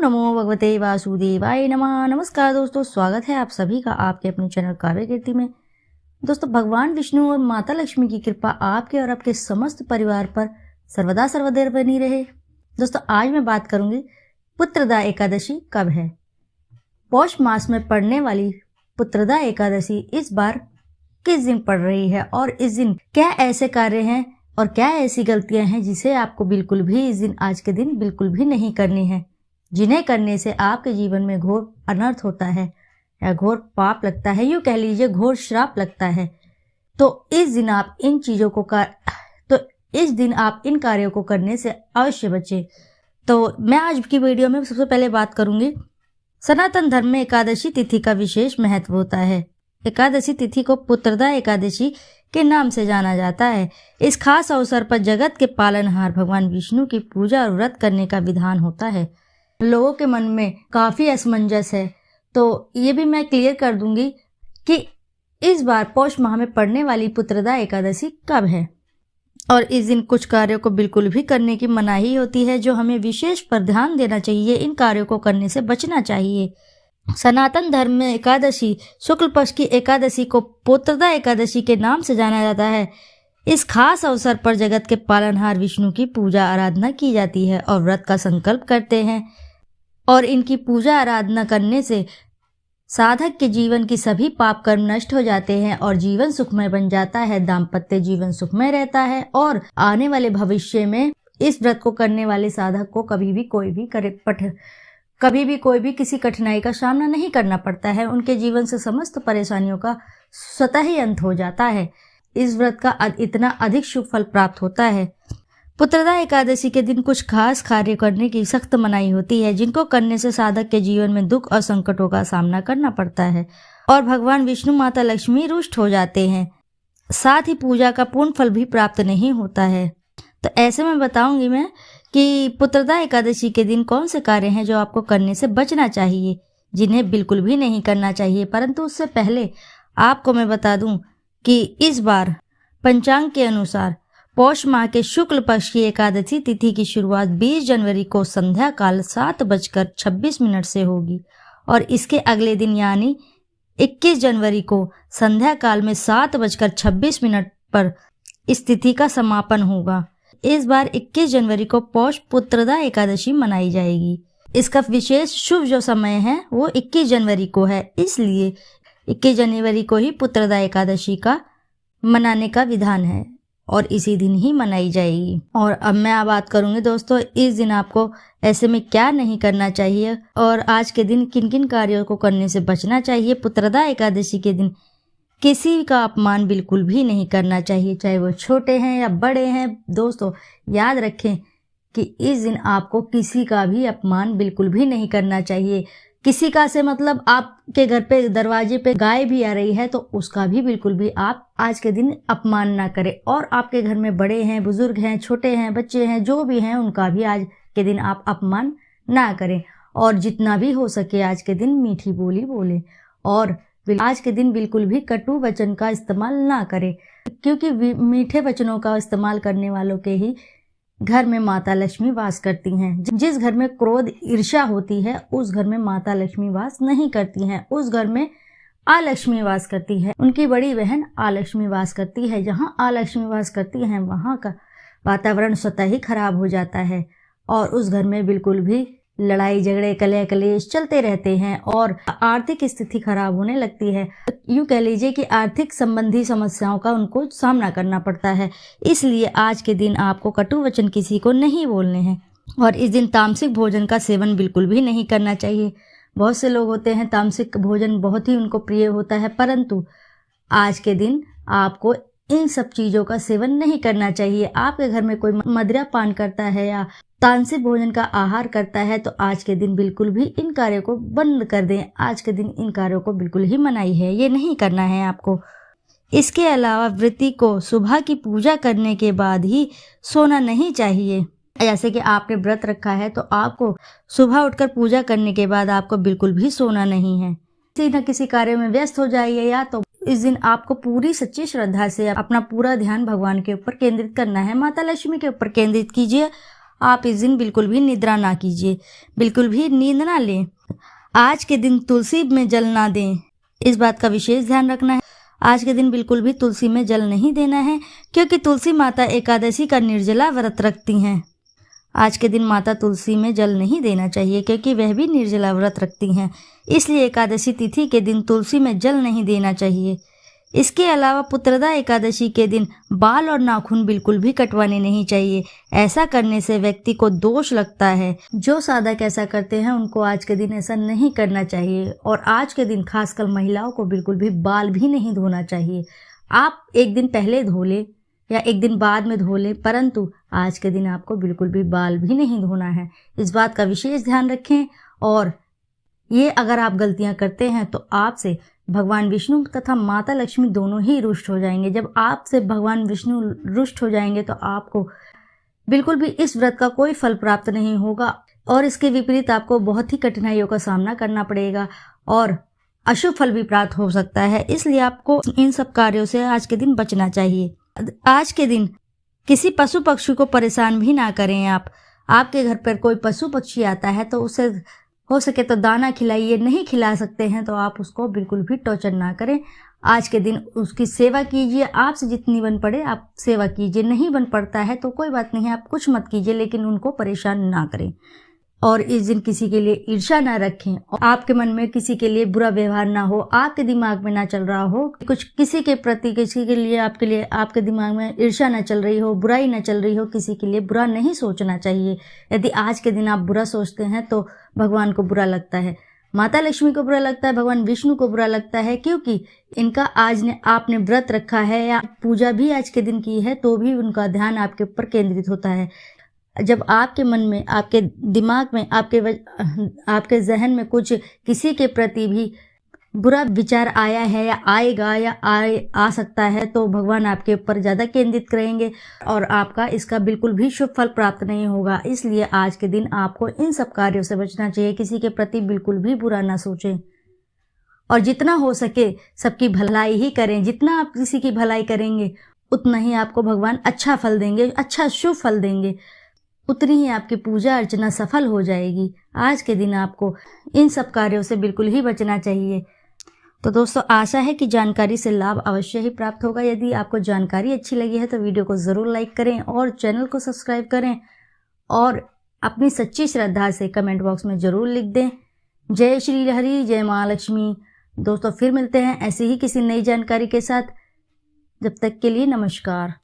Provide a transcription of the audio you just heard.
नमो भगवते वासुदेवाय नमः। नमस्कार दोस्तों, स्वागत है आप सभी का आपके अपने चैनल काव्य कीर्ति में। दोस्तों, भगवान विष्णु और माता लक्ष्मी की कृपा आपके और आपके समस्त परिवार पर सर्वदा सर्वदेर बनी रहे। दोस्तों, आज मैं बात करूंगी पुत्रदा एकादशी कब है। पौष मास में पड़ने वाली पुत्रदा एकादशी इस बार किस दिन पड़ रही है और इस दिन क्या ऐसे कार्य हैं और क्या ऐसी गलतियां हैं जिसे आपको बिल्कुल भी इस दिन, आज के दिन बिल्कुल भी नहीं करनी है, जिन्हें करने से आपके जीवन में घोर अनर्थ होता है या घोर पाप लगता है, यूँ कह लीजिए घोर श्राप लगता है। तो इस दिन आप इन कार्यों को करने से अवश्य बचें। तो मैं आज की वीडियो में सबसे पहले बात करूंगी, सनातन धर्म में एकादशी तिथि का विशेष महत्व होता है। एकादशी तिथि को पुत्रदा एकादशी के नाम से जाना जाता है। इस खास अवसर पर जगत के पालनहार भगवान विष्णु की पूजा और व्रत करने का विधान होता है। लोगों के मन में काफ़ी असमंजस है, तो ये भी मैं क्लियर कर दूंगी कि इस बार पौष माह में पड़ने वाली पुत्रदा एकादशी कब है। और इस दिन कुछ कार्यों को बिल्कुल भी करने की मनाही होती है, जो हमें विशेष पर ध्यान देना चाहिए। इन कार्यों को करने से बचना चाहिए। सनातन धर्म में एकादशी, शुक्ल पक्ष की एकादशी को पुत्रदा एकादशी के नाम से जाना जाता है। इस खास अवसर पर जगत के पालनहार विष्णु की पूजा आराधना की जाती है और व्रत का संकल्प करते हैं। और इनकी पूजा आराधना करने से साधक के जीवन की सभी पाप कर्म नष्ट हो जाते हैं और जीवन सुखमय बन जाता है। दाम्पत्य जीवन सुखमय रहता है और आने वाले भविष्य में इस व्रत को करने वाले साधक को कभी भी कोई भी किसी कठिनाई का सामना नहीं करना पड़ता है। उनके जीवन से समस्त परेशानियों का स्वतः ही अंत हो जाता है। इस व्रत का इतना अधिक शुभ फल प्राप्त होता है। पुत्रदा एकादशी के दिन कुछ खास कार्य करने की सख्त मनाही होती है, जिनको करने से साधक के जीवन में दुख और संकटों का सामना करना पड़ता है और भगवान विष्णु माता लक्ष्मी रुष्ट हो जाते हैं। साथ ही पूजा का पूर्ण फल भी प्राप्त नहीं होता है। तो ऐसे में बताऊंगी मैं कि पुत्रदा एकादशी के दिन कौन से कार्य हैं जो आपको करने से बचना चाहिए, जिन्हें बिल्कुल भी नहीं करना चाहिए। परंतु उससे पहले आपको मैं बता दूं कि इस बार पंचांग के अनुसार पौष माह के शुक्ल पक्ष की एकादशी तिथि की शुरुआत 20 जनवरी को संध्या काल 7:26 से होगी और इसके अगले दिन यानी 21 जनवरी को संध्या काल में 7:26 पर इस तिथि का समापन होगा। इस बार 21 जनवरी को पौष पुत्रदा एकादशी मनाई जाएगी। इसका विशेष शुभ जो समय है वो 21 जनवरी को है, इसलिए 21 जनवरी को ही पुत्रदा एकादशी का मनाने का विधान है और इसी दिन ही मनाई जाएगी। और अब मैं बात करूंगी दोस्तों, इस दिन आपको ऐसे में क्या नहीं करना चाहिए और आज के दिन किन किन कार्यों को करने से बचना चाहिए। पुत्रदा एकादशी के दिन किसी का अपमान बिल्कुल भी नहीं करना चाहिए, चाहे वो छोटे हैं या बड़े हैं। दोस्तों, याद रखें कि इस दिन आपको किसी का भी अपमान बिल्कुल भी नहीं करना चाहिए। किसी का से मतलब आपके घर पे दरवाजे पे गाय भी आ रही है तो उसका भी बिल्कुल भी आप आज के दिन अपमान ना करें। और आपके घर में बड़े हैं, बुजुर्ग हैं, छोटे हैं, बच्चे हैं, जो भी हैं, उनका भी आज के दिन आप अपमान ना करें। और जितना भी हो सके आज के दिन मीठी बोली बोले और आज के दिन बिल्कुल भी कटु वचन का इस्तेमाल ना करें, क्योंकि मीठे वचनों का इस्तेमाल करने वालों के ही घर में माता लक्ष्मी वास करती हैं। जिस घर में क्रोध ईर्ष्या होती है उस घर में माता लक्ष्मी वास नहीं करती हैं, उस घर में आलक्ष्मी वास करती है। उनकी बड़ी बहन आलक्ष्मी वास करती है। जहाँ आलक्ष्मी वास करती हैं वहाँ का वातावरण स्वतः ही खराब हो जाता है और उस घर में बिल्कुल भी लड़ाई झगड़े कलह कलेश चलते रहते हैं और आर्थिक स्थिति खराब होने लगती है। यूँ कह लीजिए कि आर्थिक संबंधी समस्याओं का उनको सामना करना पड़ता है। इसलिए आज के दिन आपको कटु वचन किसी को नहीं बोलने हैं और इस दिन तामसिक भोजन का सेवन बिल्कुल भी नहीं करना चाहिए। बहुत से लोग होते हैं तामसिक भोजन बहुत ही उनको प्रिय होता है, परंतु आज के दिन आपको इन सब चीज़ों का सेवन नहीं करना चाहिए। आपके घर में कोई मदिरा पान करता है या तामसिक भोजन का आहार करता है तो आज के दिन बिल्कुल भी इन कार्यों को बंद कर दें। आज के दिन इन कार्यों को बिल्कुल ही मनाही है, ये नहीं करना है आपको। इसके अलावा व्रती को सुबह की पूजा करने के बाद ही सोना नहीं चाहिए। जैसे कि आपने व्रत रखा है तो आपको सुबह उठकर पूजा करने के बाद आपको बिल्कुल भी सोना नहीं है। किसी न किसी कार्य में व्यस्त हो जाइए या तो इस दिन आपको पूरी सच्ची श्रद्धा से अपना पूरा ध्यान भगवान के ऊपर केंद्रित करना है, माता लक्ष्मी के ऊपर केंद्रित कीजिए आप इस दिन बिल्कुल भी निद्रा ना कीजिए, बिल्कुल भी नींद ना लें। आज के दिन तुलसी में जल ना दें, इस बात का विशेष ध्यान रखना है। आज के दिन बिल्कुल भी तुलसी में जल नहीं देना है, क्योंकि तुलसी माता एकादशी का निर्जला व्रत रखती हैं। आज के दिन माता तुलसी में जल नहीं देना चाहिए, क्योंकि वह भी निर्जला व्रत रखती हैं। इसलिए एकादशी तिथि के दिन तुलसी में जल नहीं देना चाहिए। इसके अलावा पुत्रदा एकादशी के दिन बाल और नाखून बिल्कुल भी कटवाने नहीं चाहिए। ऐसा करने से व्यक्ति को दोष लगता है। जो साधक ऐसा करते हैं उनको आज के दिन ऐसा नहीं करना चाहिए। और आज के दिन खासकर महिलाओं को बिल्कुल भी बाल भी नहीं धोना चाहिए। आप एक दिन पहले धो ले या एक दिन बाद में धो ले, परंतु आज के दिन आपको बिल्कुल भी बाल भी नहीं धोना है। इस बात का विशेष ध्यान रखें। और ये अगर आप गलतियां करते हैं तो आपसे भगवान विष्णु तथा माता लक्ष्मी दोनों ही रुष्ट हो जाएंगे। जब आपसे भगवान विष्णु रुष्ट हो जाएंगे तो आपको बिल्कुल भी इस व्रत का कोई फल प्राप्त नहीं होगा और इसके विपरीत आपको बहुत ही कठिनाइयों का सामना करना पड़ेगा और अशुभ फल भी प्राप्त हो सकता है। इसलिए आपको इन सब कार्यों से आज के दिन बचना चाहिए। आज के दिन किसी पशु पक्षी को परेशान भी ना करें। आपके घर पर कोई पशु पक्षी आता है तो उसे हो सके तो दाना खिलाइए। नहीं खिला सकते हैं तो आप उसको बिल्कुल भी टॉर्चर ना करें। आज के दिन उसकी सेवा कीजिए। आपसे जितनी बन पड़े आप सेवा कीजिए। नहीं बन पड़ता है तो कोई बात नहीं, आप कुछ मत कीजिए, लेकिन उनको परेशान ना करें। और इस दिन किसी के लिए ईर्ष्या ना रखें और आपके मन में किसी के लिए बुरा व्यवहार ना हो, आपके दिमाग में ना चल रहा हो कुछ किसी के प्रति, किसी के लिए आपके दिमाग में ईर्ष्या ना चल रही हो, बुराई ना चल रही हो। किसी के लिए बुरा नहीं सोचना चाहिए। यदि आज के दिन आप बुरा सोचते हैं तो भगवान को बुरा लगता है, माता लक्ष्मी को बुरा लगता है, भगवान विष्णु को बुरा लगता है, क्योंकि इनका आपने व्रत रखा है या पूजा भी आज के दिन की है तो भी उनका ध्यान आपके ऊपर केंद्रित होता है। जब आपके मन में, आपके दिमाग में, आपके जहन में कुछ किसी के प्रति भी बुरा विचार आया है या आएगा या आ सकता है तो भगवान आपके ऊपर ज़्यादा केंद्रित करेंगे और आपका इसका बिल्कुल भी शुभ फल प्राप्त नहीं होगा। इसलिए आज के दिन आपको इन सब कार्यों से बचना चाहिए। किसी के प्रति बिल्कुल भी बुरा ना सोचें और जितना हो सके सबकी भलाई ही करें। जितना आप किसी की भलाई करेंगे उतना ही आपको भगवान अच्छा फल देंगे, अच्छा शुभ फल देंगे, उतनी ही आपकी पूजा अर्चना सफल हो जाएगी। आज के दिन आपको इन सब कार्यों से बिल्कुल ही बचना चाहिए। तो दोस्तों, आशा है कि जानकारी से लाभ अवश्य ही प्राप्त होगा। यदि आपको जानकारी अच्छी लगी है तो वीडियो को ज़रूर लाइक करें और चैनल को सब्सक्राइब करें और अपनी सच्ची श्रद्धा से कमेंट बॉक्स में ज़रूर लिख दें। जय श्री हरि, जय माँ लक्ष्मी। दोस्तों, फिर मिलते हैं ऐसी ही किसी नई जानकारी के साथ। जब तक के लिए नमस्कार।